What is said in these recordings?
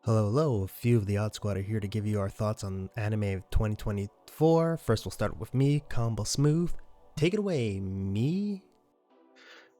Hello, hello. A few of the Odd Squad are here to give you our thoughts on anime of 2024. First, we'll start with me, Combo Smooth. Take it away, me.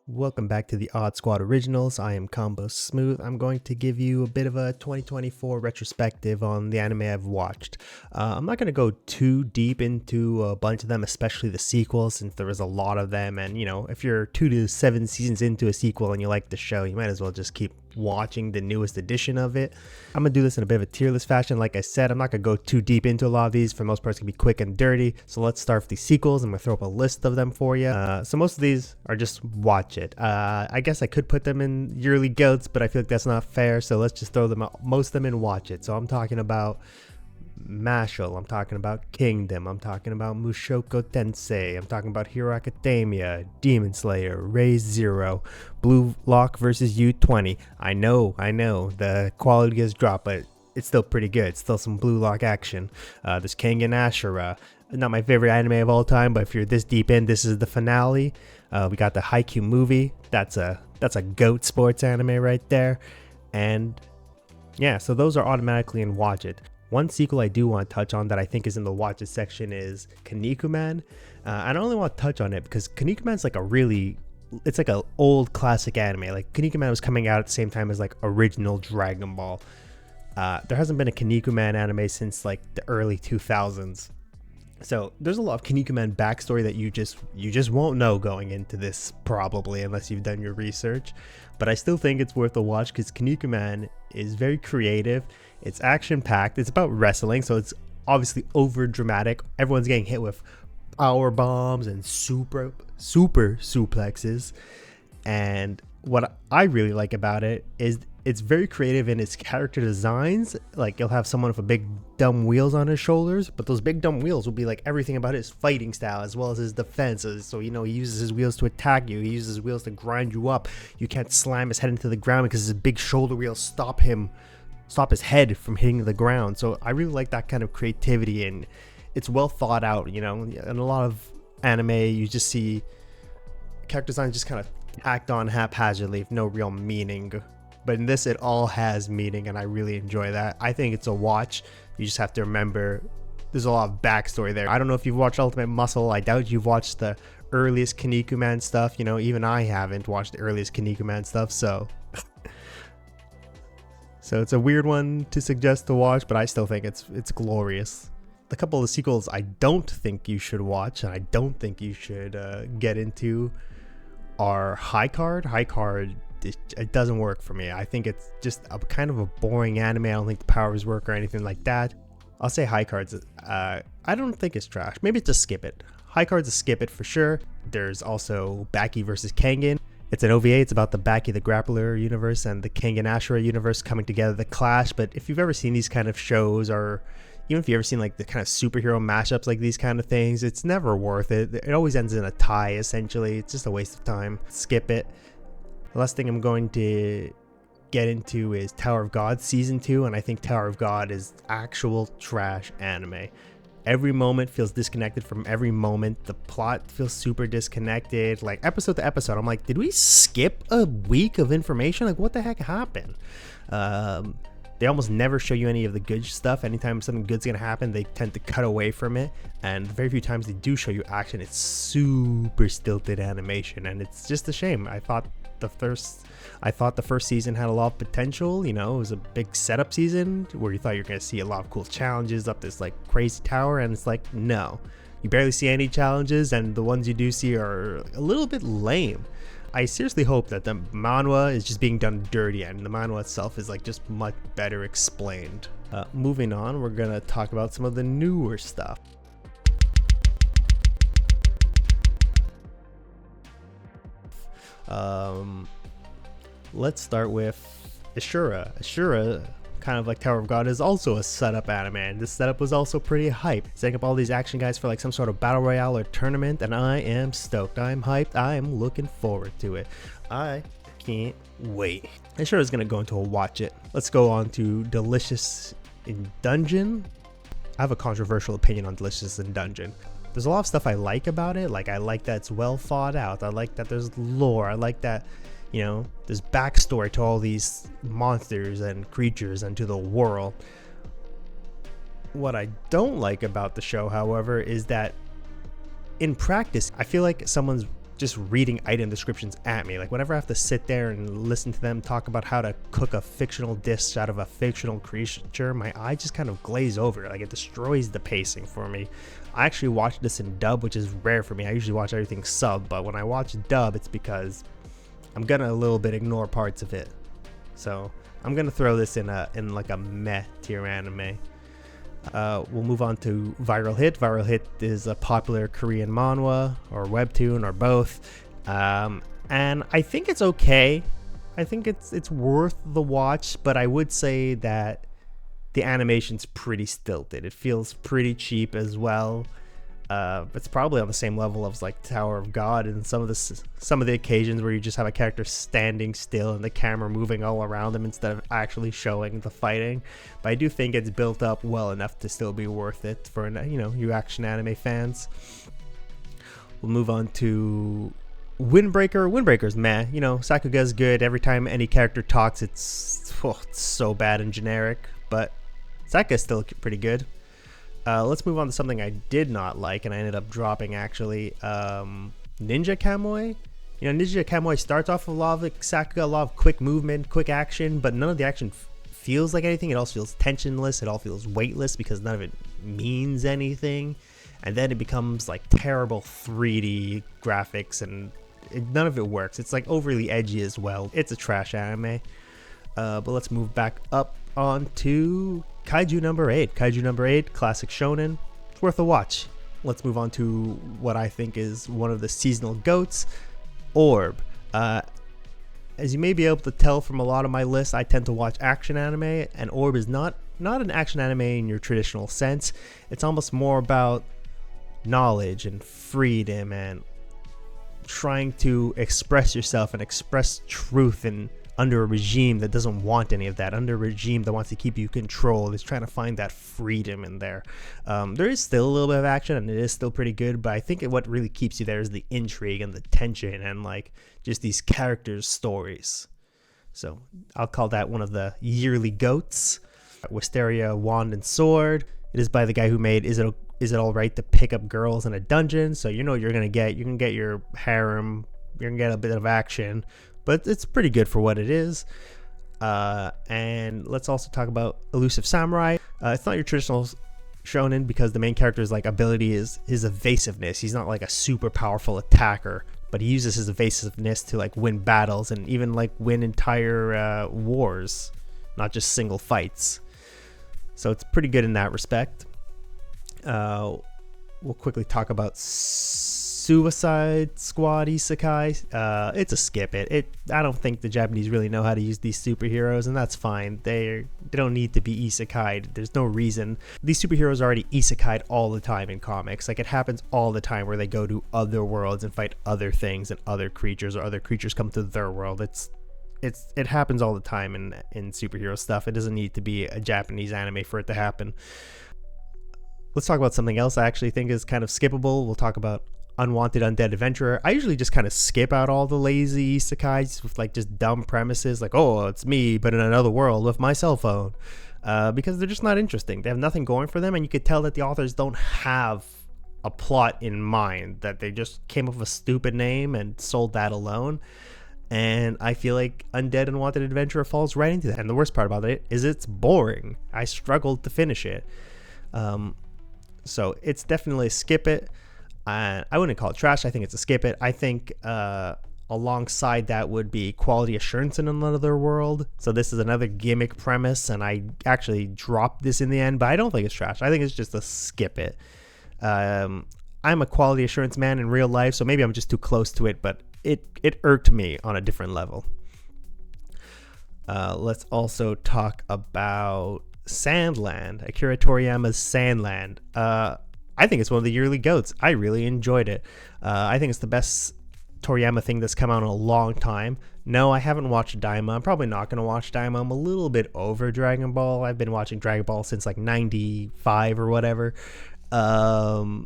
Welcome back to the Odd Squad Originals. I am Combo Smooth. I'm going to give you a bit of a 2024 retrospective on the anime I've watched. I'm not going to go too deep into a bunch of them, especially the sequels, since there is a lot of them. And, if you're 2 to 7 seasons into a sequel and you like the show, you might as well just keep watching the newest edition of it. I'm gonna do this in a bit of a tier list fashion. Like I said, I'm not gonna go too deep into a lot of these. For the most part, it's gonna be quick and dirty. So let's start with the sequels. I'm gonna throw up a list of them for you. So most of these are just watch it. I guess I could put them in yearly goats, but I feel like that's not fair. So let's just throw them out, most of them in watch it. So I'm talking about Mashal, I'm talking about Kingdom, I'm talking about Mushoku Tensei, I'm talking about Hero Academia, Demon Slayer, Raise Zero, Blue Lock versus U20. I know, the quality has dropped, but it's still pretty good. It's still some Blue Lock action. There's Kengan Ashura, not my favorite anime of all time, but if you're this deep in, this is the finale. We got the Haikyuu movie. That's a GOAT sports anime right there. And yeah, so those are automatically in watch it. One sequel I do want to touch on that I think is in the watches section is Kinnikuman. I don't really want to touch on it because Kinnikuman's like it's like an old classic anime. Like Kinnikuman was coming out at the same time as like original Dragon Ball. There hasn't been a Kinnikuman anime since like the early 2000s. So there's a lot of Kinnikuman backstory that you just won't know going into this, probably, unless you've done your research. But I still think it's worth a watch because Kinnikuman is very creative. It's action packed. It's about wrestling, so it's obviously over dramatic. Everyone's getting hit with power bombs and super suplexes. And what I really like about it is it's very creative in its character designs. Like you'll have someone with a big dumb wheels on his shoulders, but those big dumb wheels will be like everything about his fighting style as well as his defenses. So he uses his wheels to attack you, he uses his wheels to grind you up. You can't slam his head into the ground because his big shoulder wheels stop his head from hitting the ground. So I really like that kind of creativity, and it's well thought out. In a lot of anime you just see character design just kind of tacked on haphazardly with no real meaning. But in this, it all has meaning, and I really enjoy that. I think it's a watch. You just have to remember there's a lot of backstory there. I don't know if you've watched Ultimate Muscle. I doubt you've watched the earliest Kinnikuman stuff. Even I haven't watched the earliest Kinnikuman stuff, so it's a weird one to suggest to watch, but I still think it's glorious. A couple of the sequels I don't think you should watch, and I don't think you should get into, are High Card. High Card, it doesn't work for me. I think it's just a kind of a boring anime. I don't think the powers work or anything like that. I'll say High Card's, I don't think it's trash. Maybe just skip it. High Card's a skip it for sure. There's also Baki versus Kengan. It's an OVA. It's about the Baki the Grappler universe and the Kengan Ashura universe coming together, the clash. But if you've ever seen these kind of shows, or even if you've ever seen like the kind of superhero mashups, like these kind of things, it's never worth it. It always ends in a tie, essentially. It's just a waste of time. Skip it. The last thing I'm going to get into is Tower of God Season 2, and I think Tower of God is actual trash anime. Every moment feels disconnected from every moment. The plot feels super disconnected. Like episode to episode, I'm like, did we skip a week of information? Like, what the heck happened? They almost never show you any of the good stuff. Anytime something good's gonna happen, they tend to cut away from it. And very few times they do show you action, it's super stilted animation, and it's just a shame. I thought the first season had a lot of potential. It was a big setup season where you thought you're gonna see a lot of cool challenges up this like crazy tower, and it's like, no, you barely see any challenges, and the ones you do see are a little bit lame. I seriously hope that the manhwa is just being done dirty, and the manhwa itself is like just much better explained. Moving on, we're gonna talk about some of the newer stuff. Let's start with Ashura. Ashura, kind of like Tower of God, is also a setup anime, and this setup was also pretty hype, setting up all these action guys for like some sort of battle royale or tournament, and I am stoked. I'm hyped. I am looking forward to it. I can't wait. Ashura is gonna go into a watch it. Let's go on to Delicious in Dungeon. I have a controversial opinion on Delicious in Dungeon. There's a lot of stuff I like about it. Like, I like that it's well thought out. I like that there's lore. I like that there's backstory to all these monsters and creatures and to the world. What I don't like about the show, however, is that in practice, I feel like someone's just reading item descriptions at me. Like whenever I have to sit there and listen to them talk about how to cook a fictional dish out of a fictional creature, my eye just kind of glaze over. Like it destroys the pacing for me. I actually watched this in dub, which is rare for me. I usually watch everything sub, but when I watch dub, it's because I'm gonna a little bit ignore parts of it. So I'm gonna throw this in like a meh tier anime. We'll move on to Viral Hit. Viral Hit is a popular Korean manhwa or webtoon or both, and I think it's okay. I think it's worth the watch, but I would say that the animation's pretty stilted. It feels pretty cheap as well. It's probably on the same level as like Tower of God and some of the occasions where you just have a character standing still and the camera moving all around them instead of actually showing the fighting. But I do think it's built up well enough to still be worth it for you action anime fans. We'll move on to Windbreaker. Windbreaker's meh. Sakuga's good. Every time any character talks, it's so bad and generic, but Sakuga's still pretty good. Let's move on to something I did not like and I ended up dropping actually. Ninja Kamui. Ninja Kamui starts off with a lot of like Sakuga, a lot of quick movement, quick action, but none of the action feels like anything. It all feels tensionless. It all feels weightless because none of it means anything. And then it becomes like terrible 3D graphics and none of it works. It's like overly edgy as well. It's a trash anime. But let's move back up onto Kaiju number 8. Kaiju number 8, classic shonen. It's worth a watch. Let's move on to what I think is one of the seasonal goats, Orb. As you may be able to tell from a lot of my lists, I tend to watch action anime, and Orb is not an action anime in your traditional sense. It's almost more about knowledge and freedom and trying to express yourself and express truth and under a regime that doesn't want any of that, under a regime that wants to keep you controlled. It's trying to find that freedom in there. There is still a little bit of action and it is still pretty good, but I think what really keeps you there is the intrigue and the tension and like just these characters' stories. So I'll call that one of the yearly goats. Wisteria Wand and Sword. It is by the guy who made Is It Alright to Pick Up Girls in a Dungeon? So you're gonna get, you can get your harem, you're gonna get a bit of action, but it's pretty good for what it is. And let's also talk about Elusive Samurai. It's not your traditional shonen because the main character's like ability is his evasiveness. He's not like a super powerful attacker, but he uses his evasiveness to like win battles and even like win entire wars, not just single fights. So it's pretty good in that respect. We'll quickly talk about Suicide Squad Isekai. It's a skip it. I don't think the Japanese really know how to use these superheroes, and that's fine. They don't need to be isekai'd. There's no reason. These superheroes are already isekai'd all the time in comics. Like it happens all the time where they go to other worlds and fight other things and other creatures, or other creatures come to their world. It happens all the time in superhero stuff. It doesn't need to be a Japanese anime for it to happen. Let's talk about something else I actually think is kind of skippable. We'll talk about Unwanted Undead Adventurer. I usually just kind of skip out all the lazy isekais with like just dumb premises like, oh, it's me but in another world with my cell phone, because they're just not interesting. They have nothing going for them, and you could tell that the authors don't have a plot in mind, that they just came up with a stupid name and sold that alone. And I feel like Undead Unwanted Adventurer falls right into that. And the worst part about it is it's boring. I struggled to finish it. So it's definitely a skip it. I wouldn't call it trash. I think it's a skip it. I think alongside that would be Quality Assurance in Another World. So this is another gimmick premise, and I actually dropped this in the end, but I don't think it's trash. I think it's just a skip it. I'm a Quality Assurance man in real life, so maybe I'm just too close to it, but it irked me on a different level. Let's also talk about Sandland, Akira Toriyama's Sandland. I think it's one of the yearly goats. I really enjoyed it. I think it's the best Toriyama thing that's come out in a long time. No, I haven't watched Daima. I'm probably not going to watch Daima. I'm a little bit over Dragon Ball. I've been watching Dragon Ball since like 95 or whatever. The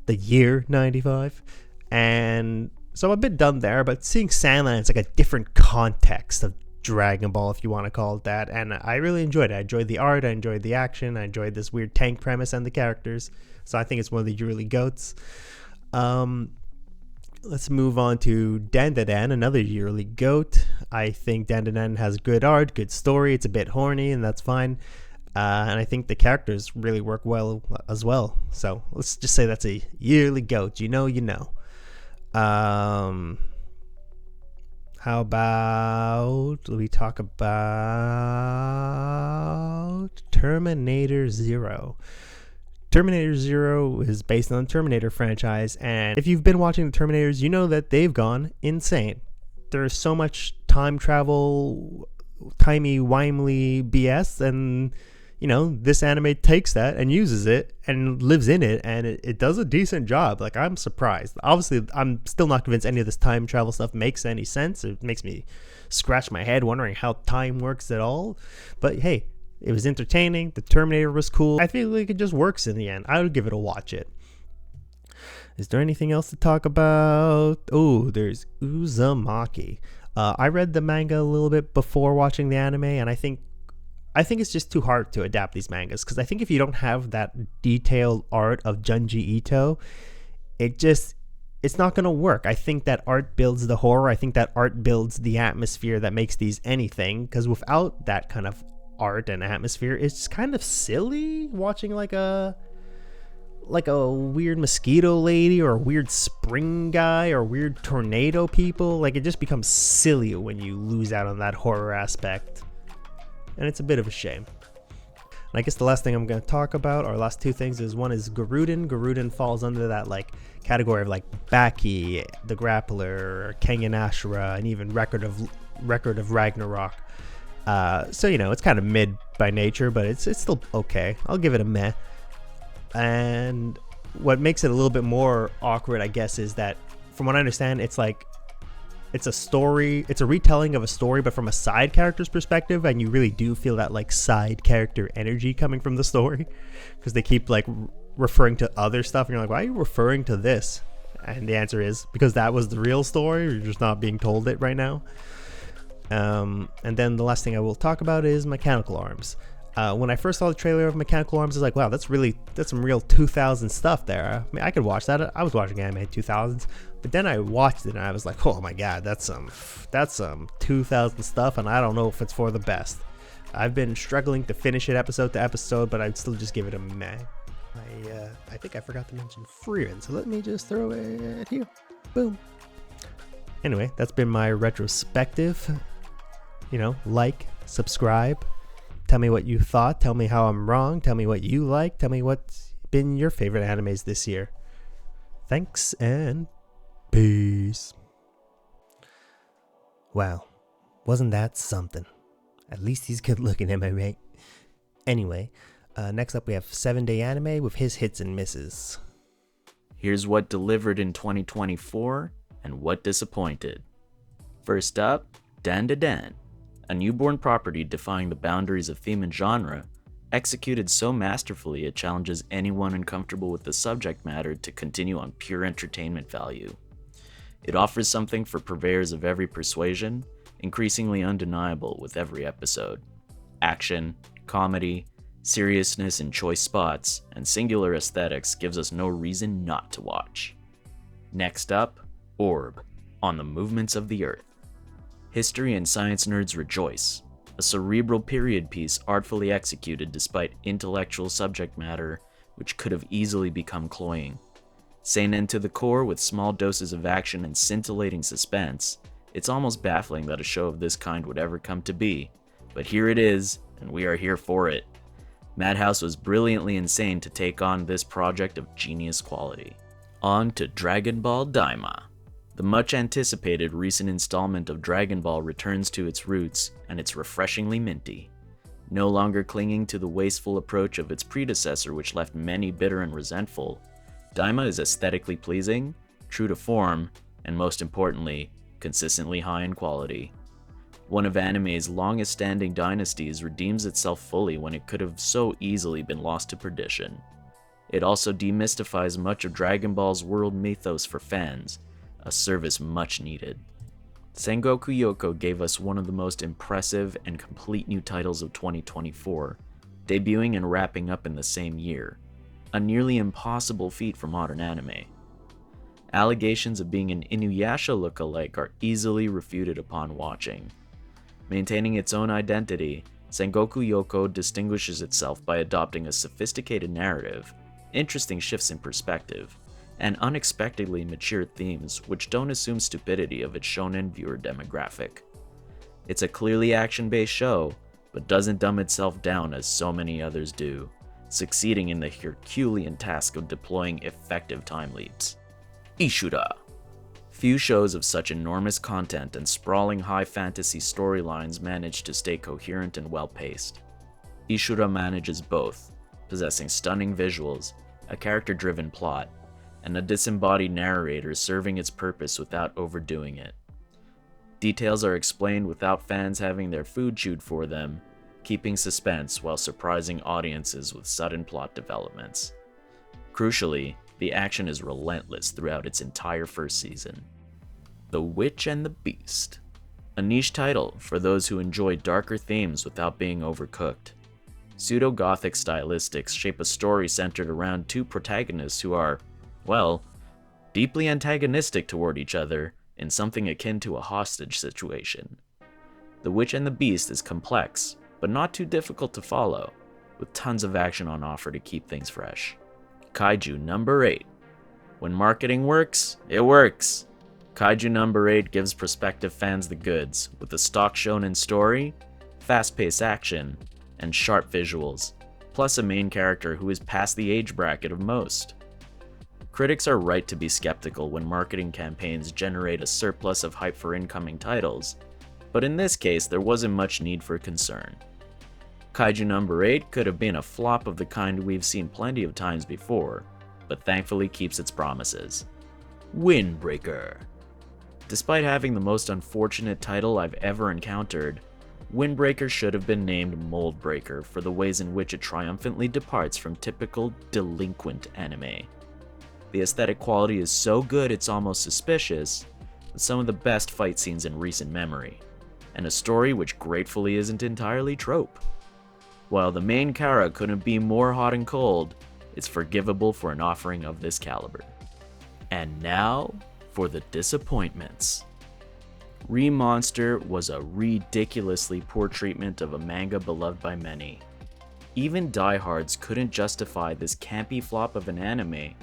year 95. And So I'm a bit done there, but seeing Sandland is like a different context of Dragon Ball, if you want to call it that, and I really enjoyed it. I enjoyed the art, I enjoyed the action, I enjoyed this weird tank premise and the characters. So I think it's one of the yearly goats. Let's move on to Dandadan, another yearly goat. I think Dandadan has good art, good story. It's a bit horny, and that's fine. And I think the characters really work well as well. So let's just say that's a yearly goat. You know. How about we talk about Terminator Zero? Terminator Zero is based on the Terminator franchise, and if you've been watching the Terminators, you know that they've gone insane. There's so much time travel, timey-wimey BS, and this anime takes that and uses it and lives in it, and it does a decent job. Like, I'm surprised. Obviously, I'm still not convinced any of this time travel stuff makes any sense. It makes me scratch my head wondering how time works at all. But hey, it was entertaining. The Terminator was cool. I feel like it just works in the end. I would give it a watch it. Is there anything else to talk about? Oh, there's Uzumaki. I read the manga a little bit before watching the anime, and I think it's just too hard to adapt these mangas, because I think if you don't have that detailed art of Junji Ito, it's not going to work. I think that art builds the horror. I think that art builds the atmosphere that makes these anything, because without that kind of art and atmosphere, it's kind of silly watching like a weird mosquito lady or a weird spring guy or weird tornado people. Like, it just becomes silly when you lose out on that horror aspect, and it's a bit of a shame. And I guess the last thing I'm going to talk about, or last two things, is one is Garuden. Garuden falls under that like category of like Baki, the Grappler, Kengan Ashura, and even Record of Ragnarok. So it's kind of mid by nature, but it's still okay. I'll give it a meh. And what makes it a little bit more awkward, I guess, is that from what I understand, it's a story. It's a retelling of a story, but from a side character's perspective, and you really do feel that like side character energy coming from the story, because they keep like referring to other stuff, and you're like, why are you referring to this? And the answer is because that was the real story. You're just not being told it right now. And then the last thing I will talk about is Mechanical Arms. When I first saw the trailer of Mechanical Arms, I was like, wow, that's some real 2000s stuff there. I mean, I could watch that. I was watching anime 2000s, but then I watched it and I was like, oh my god, that's some 2000 stuff, and I don't know if it's for the best. I've been struggling to finish it episode to episode, but I'd still just give it a meh. I think I forgot to mention Freeman, so let me just throw it here. Boom. Anyway, that's been my retrospective. Like, subscribe, tell me what you thought, tell me how I'm wrong, tell me what you like, tell me what's been your favorite animes this year. Thanks and peace. Wow, wasn't that something? At least he's good looking, am I right? Anyway, next up we have 7-Day Anime with his hits and misses. Here's what delivered in 2024 and what disappointed. First up, Dandadan, a newborn property defying the boundaries of theme and genre, executed so masterfully it challenges anyone uncomfortable with the subject matter to continue on pure entertainment value. It offers something for purveyors of every persuasion, increasingly undeniable with every episode. Action, comedy, seriousness in choice spots, and singular aesthetics gives us no reason not to watch. Next up, Orb, on the movements of the Earth. History and science nerds rejoice. A cerebral period piece artfully executed despite intellectual subject matter which could have easily become cloying. Seinen to the core with small doses of action and scintillating suspense, it's almost baffling that a show of this kind would ever come to be. But here it is, and we are here for it. Madhouse was brilliantly insane to take on this project of genius quality. On to Dragon Ball Daima. The much-anticipated recent installment of Dragon Ball returns to its roots, and it's refreshingly minty. No longer clinging to the wasteful approach of its predecessor which left many bitter and resentful, Daima is aesthetically pleasing, true to form, and most importantly, consistently high in quality. One of anime's longest-standing dynasties redeems itself fully when it could have so easily been lost to perdition. It also demystifies much of Dragon Ball's world mythos for fans, a service much needed. Sengoku Yoko gave us one of the most impressive and complete new titles of 2024, debuting and wrapping up in the same year, a nearly impossible feat for modern anime. Allegations of being an Inuyasha lookalike are easily refuted upon watching. Maintaining its own identity, Sengoku Yoko distinguishes itself by adopting a sophisticated narrative, interesting shifts in perspective, and unexpectedly mature themes which don't assume stupidity of its shonen viewer demographic. It's a clearly action-based show, but doesn't dumb itself down as so many others do, succeeding in the Herculean task of deploying effective time leaps. Ishura. Few shows of such enormous content and sprawling high fantasy storylines manage to stay coherent and well-paced. Ishura manages both, possessing stunning visuals, a character-driven plot, and a disembodied narrator serving its purpose without overdoing it. Details are explained without fans having their food chewed for them, keeping suspense while surprising audiences with sudden plot developments. Crucially, the action is relentless throughout its entire first season. The Witch and the Beast. A niche title for those who enjoy darker themes without being overcooked. Pseudo-gothic stylistics shape a story centered around two protagonists who are, well, deeply antagonistic toward each other in something akin to a hostage situation. The Witch and the Beast is complex, but not too difficult to follow, with tons of action on offer to keep things fresh. Kaiju number 8. When marketing works, it works. Kaiju number 8 gives prospective fans the goods, with a stock shonen story, fast-paced action, and sharp visuals, plus a main character who is past the age bracket of most. Critics are right to be skeptical when marketing campaigns generate a surplus of hype for incoming titles, but in this case there wasn't much need for concern. Kaiju number 8 could have been a flop of the kind we've seen plenty of times before, but thankfully keeps its promises. Windbreaker. Despite having the most unfortunate title I've ever encountered, Windbreaker should have been named Moldbreaker for the ways in which it triumphantly departs from typical delinquent anime. The aesthetic quality is so good it's almost suspicious, with some of the best fight scenes in recent memory, and a story which gratefully isn't entirely trope. While the main Kara couldn't be more hot and cold, it's forgivable for an offering of this caliber. And now, for the disappointments. Remonster was a ridiculously poor treatment of a manga beloved by many. Even diehards couldn't justify this campy flop of an anime,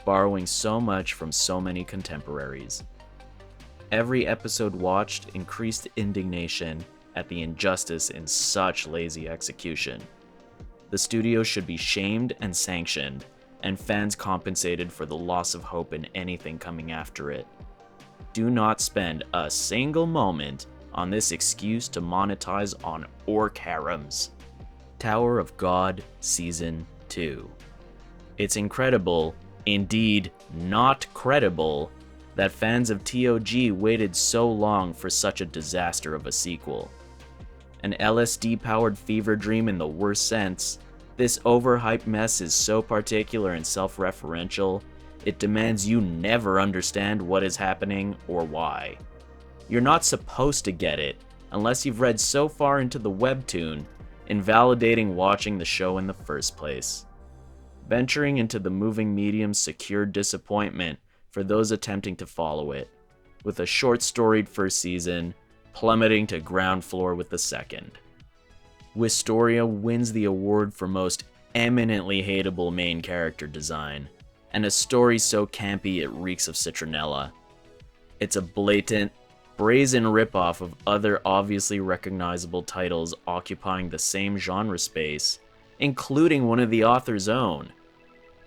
borrowing so much from so many contemporaries. Every episode watched increased indignation at the injustice in such lazy execution. The studio should be shamed and sanctioned, and fans compensated for the loss of hope in anything coming after it. Do not spend a single moment on this excuse to monetize on orc harems. Tower of God Season 2. It's incredible, indeed not credible, that fans of TOG waited so long for such a disaster of a sequel. An LSD-powered fever dream in the worst sense, this overhyped mess is so particular and self-referential, it demands you never understand what is happening or why. You're not supposed to get it, unless you've read so far into the webtoon, invalidating watching the show in the first place. Venturing into the moving medium's secured disappointment for those attempting to follow it, with a short-storied first season, plummeting to ground floor with the second. Wistoria wins the award for most eminently hateable main character design, and a story so campy it reeks of citronella. It's a blatant, brazen ripoff of other obviously recognizable titles occupying the same genre space, including one of the author's own.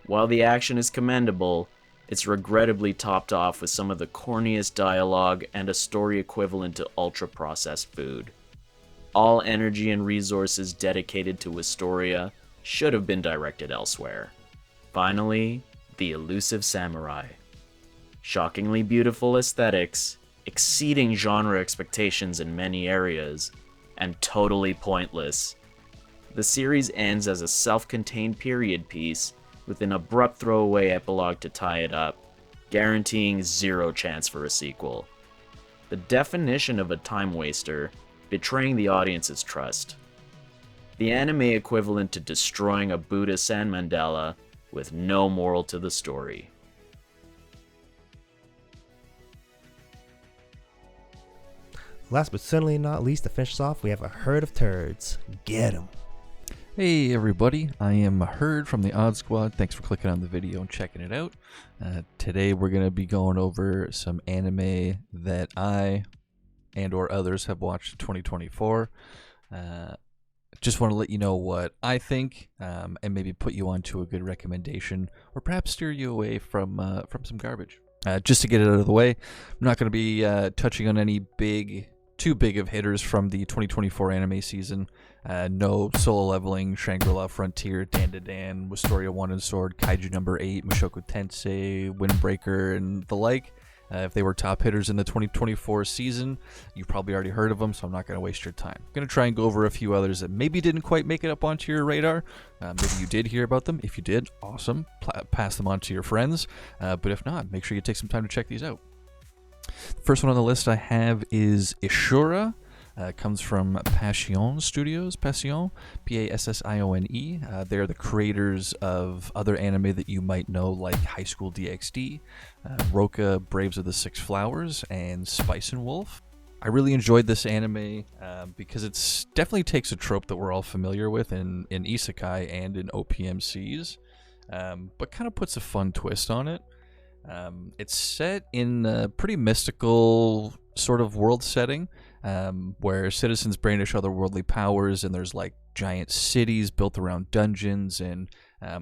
While the action is commendable, it's regrettably topped off with some of the corniest dialogue and a story equivalent to ultra-processed food. All energy and resources dedicated to Wistoria should have been directed elsewhere. Finally, the elusive samurai. Shockingly beautiful aesthetics, exceeding genre expectations in many areas, and totally pointless. The series ends as a self-contained period piece with an abrupt throwaway epilogue to tie it up. guaranteeing zero chance for a sequel. The definition of a time waster, betraying the audience's trust. The anime equivalent to destroying a Buddhist sand mandala with no moral to the story. Last but certainly not least, to finish us off, we have a herd of turds. Get 'em. Hey everybody, I am Herd from the Odd Squad. Thanks for clicking on the video and checking it out. Today we're going to be going over some anime that I and or others have watched in 2024. Just want to let you know what I think, and maybe put you onto a good recommendation, or perhaps steer you away from some garbage. Just to get it out of the way, I'm not going to be touching on any too big of hitters from the 2024 anime season. No Solo Leveling, Shangri-La Frontier, Dan to Dan, Wisteria 1 and Sword, Kaiju number 8, Mushoku Tensei, Windbreaker, and the like. If they were top hitters in the 2024 season, you've probably already heard of them, so I'm not going to waste your time. I'm going to try and go over a few others that maybe didn't quite make it up onto your radar. Maybe you did hear about them. If you did, awesome. Pass them on to your friends. But if not, make sure you take some time to check these out. The first one on the list I have is Ishura. Comes from Passion Studios, Passion, P-A-S-S-I-O-N-E. They're the creators of other anime that you might know, like High School DxD, Roka, Braves of the Six Flowers, and Spice and Wolf. I really enjoyed this anime because it definitely takes a trope that we're all familiar with in isekai and in OPMCs, but kind of puts a fun twist on it. It's set in a pretty mystical sort of world setting, where citizens brandish otherworldly powers, and there's like giant cities built around dungeons and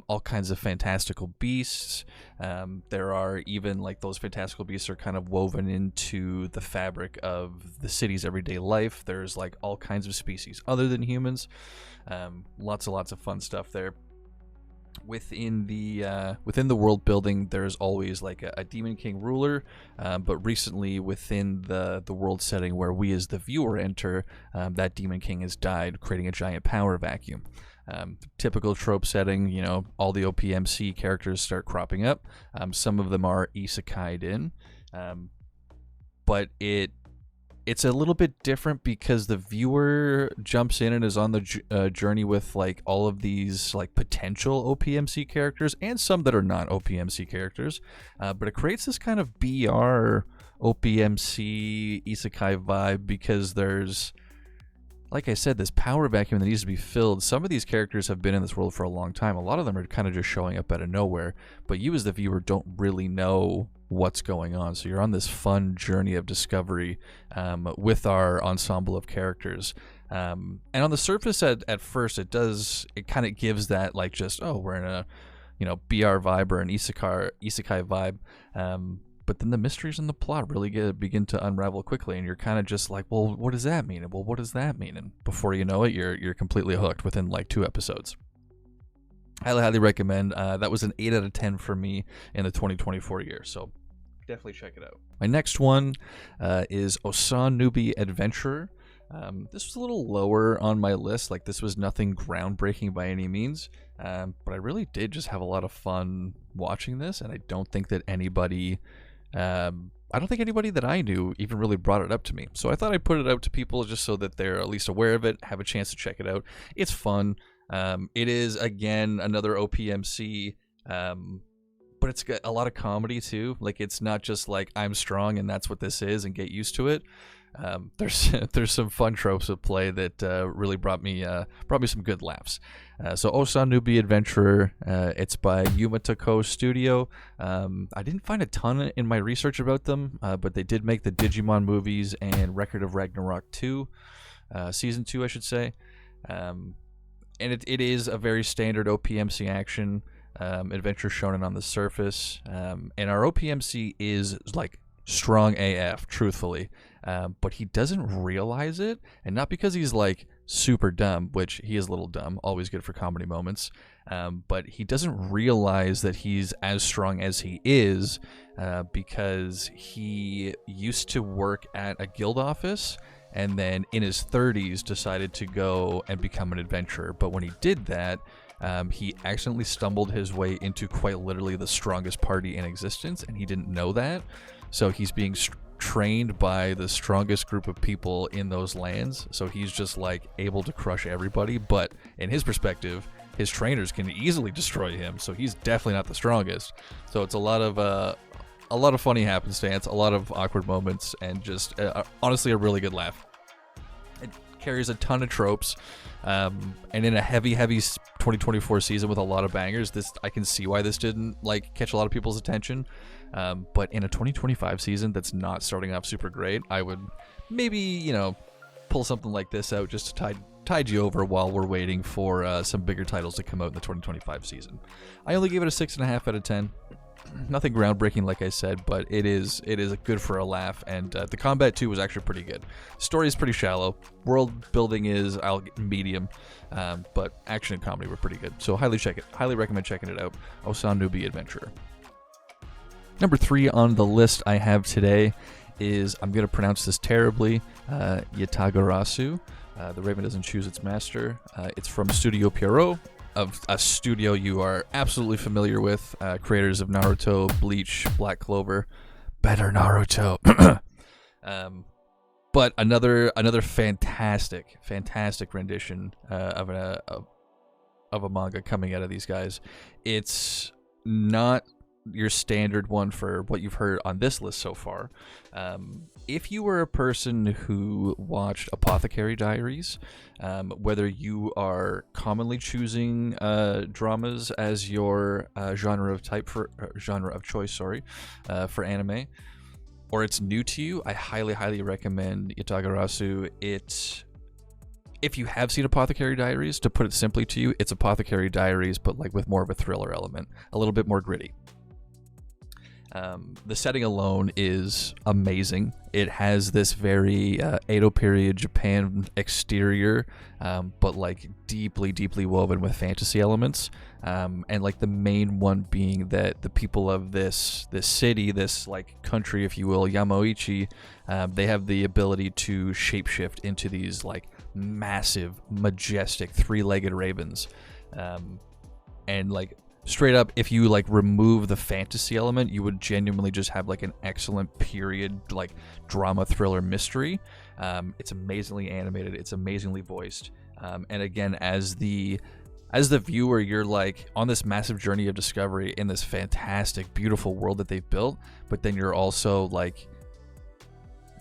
all kinds of fantastical beasts. There are even like those fantastical beasts are kind of woven into the fabric of the city's everyday life. There's like all kinds of species other than humans. Lots of fun stuff there. Within the world building, there's always like a Demon King ruler, but recently within the world setting where we as the viewer enter, that Demon King has died, creating a giant power vacuum. Typical trope setting, you know, all the OPMC characters start cropping up. Some of them are isekai'd in, but it's a little bit different because the viewer jumps in and is on the journey with like all of these like potential OPMC characters and some that are not OPMC characters, but it creates this kind of BR OPMC isekai vibe because there's, like I said, this power vacuum that needs to be filled. Some of these characters have been in this world for a long time. A lot of them are kind of just showing up out of nowhere, but you as the viewer don't really know what's going on. So you're on this fun journey of discovery with our ensemble of characters. And on the surface at first, it kind of gives that like just, oh, we're in a, you know, BR vibe or an isekai vibe. But then the mysteries in the plot really begin to unravel quickly, and you're kind of just like, well, what does that mean? Well, what does that mean? And before you know it, you're completely hooked within like 2 episodes. Highly recommend. That was an 8 out of 10 for me in the 2024 year, so definitely check it out. My next one is Osan Nubi Adventurer. This was a little lower on my list. Like, this was nothing groundbreaking by any means, but I really did just have a lot of fun watching this, and I don't think anybody that I knew even really brought it up to me. So I thought I'd put it out to people just so that they're at least aware of it, have a chance to check it out. It's fun. It is, again, another OPMC, but it's got a lot of comedy too. Like, it's not just like I'm strong and that's what this is and get used to it. There's some fun tropes at play that really brought me some good laughs. So Osan Nubi Adventurer, it's by Yumatako Studio. I didn't find a ton in my research about them, but they did make the Digimon movies and Record of Ragnarok 2, Season 2, I should say. And it is a very standard OPMC action adventure shonen on the surface. And our OPMC is like strong AF, truthfully. But he doesn't realize it, and not because he's like super dumb, which he is a little dumb, always good for comedy moments, but he doesn't realize that he's as strong as he is because he used to work at a guild office, and then in his 30s decided to go and become an adventurer. But when he did that, he accidentally stumbled his way into quite literally the strongest party in existence, and he didn't know that. So he's being trained by the strongest group of people in those lands. So he's just like able to crush everybody. But in his perspective, his trainers can easily destroy him. So he's definitely not the strongest. So it's a lot of funny happenstance, a lot of awkward moments, and just honestly a really good laugh. It carries a ton of tropes, and in a heavy 2024 season with a lot of bangers, I can see why this didn't like catch a lot of people's attention. But in a 2025 season that's not starting off super great, I would maybe pull something like this out just to tide you over while we're waiting for some bigger titles to come out in the 2025 season. I only gave it a 6.5 out of 10. Nothing groundbreaking, like I said, but it is good for a laugh, and the combat too was actually pretty good. Story is pretty shallow, world building is medium, but action and comedy were pretty good. So highly recommend checking it out. Osanubi Adventurer. Number 3 on the list I have today is, I'm going to pronounce this terribly, Yatagarasu. The Raven Doesn't Choose Its Master. It's from Studio Pierrot, of a studio you are absolutely familiar with, creators of Naruto, Bleach, Black Clover. Better Naruto. But another fantastic rendition of a manga coming out of these guys. It's not your standard one for what you've heard on this list so far. If you were a person who watched Apothecary Diaries, whether you are commonly choosing dramas as your genre of choice, for anime, or it's new to you, I highly recommend Yatagarasu. If you have seen Apothecary Diaries, to put it simply to you, it's Apothecary Diaries, but like with more of a thriller element, a little bit more gritty. The setting alone is amazing. It has this very Edo period Japan exterior, but like deeply woven with fantasy elements. And like the main one being that the people of this city, this like country, if you will, Yamoichi, they have the ability to shapeshift into these like massive, majestic, 3-legged ravens. And like straight up, if you like remove the fantasy element, you would genuinely just have like an excellent period like drama thriller mystery. It's amazingly animated, it's amazingly voiced, and again, as the viewer, you're like on this massive journey of discovery in this fantastic, beautiful world that they've built, but then you're also like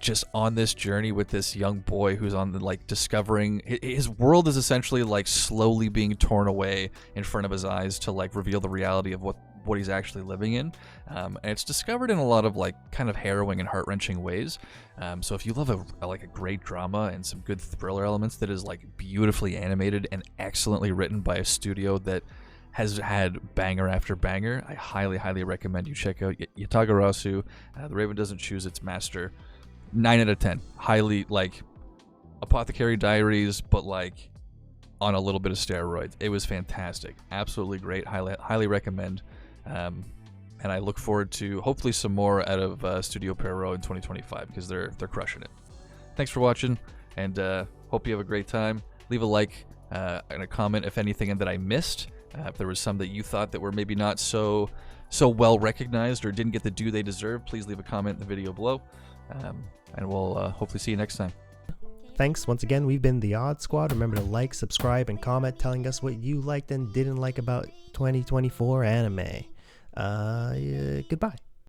just on this journey with this young boy who's on the like discovering his world is essentially like slowly being torn away in front of his eyes to like reveal the reality of what he's actually living in, and it's discovered in a lot of like kind of harrowing and heart-wrenching ways. So if you love a great drama and some good thriller elements that is like beautifully animated and excellently written by a studio that has had banger after banger, I highly recommend you check out Yatagarasu. The Raven Doesn't Choose Its Master. 9 out of 10. Highly, like Apothecary Diaries, but like on a little bit of steroids. It was fantastic. Absolutely great. Highly recommend. And I look forward to hopefully some more out of Studio Pierrot in 2025, because they're crushing it. Thanks for watching, and hope you have a great time. Leave a like and a comment if anything that I missed. If there was some that you thought that were maybe not so well recognized or didn't get the due they deserve, please leave a comment in the video below. And we'll hopefully see you next time. Thanks once again. We've been the Odd Squad. Remember to like, subscribe, and comment telling us what you liked and didn't like about 2024 anime. Goodbye.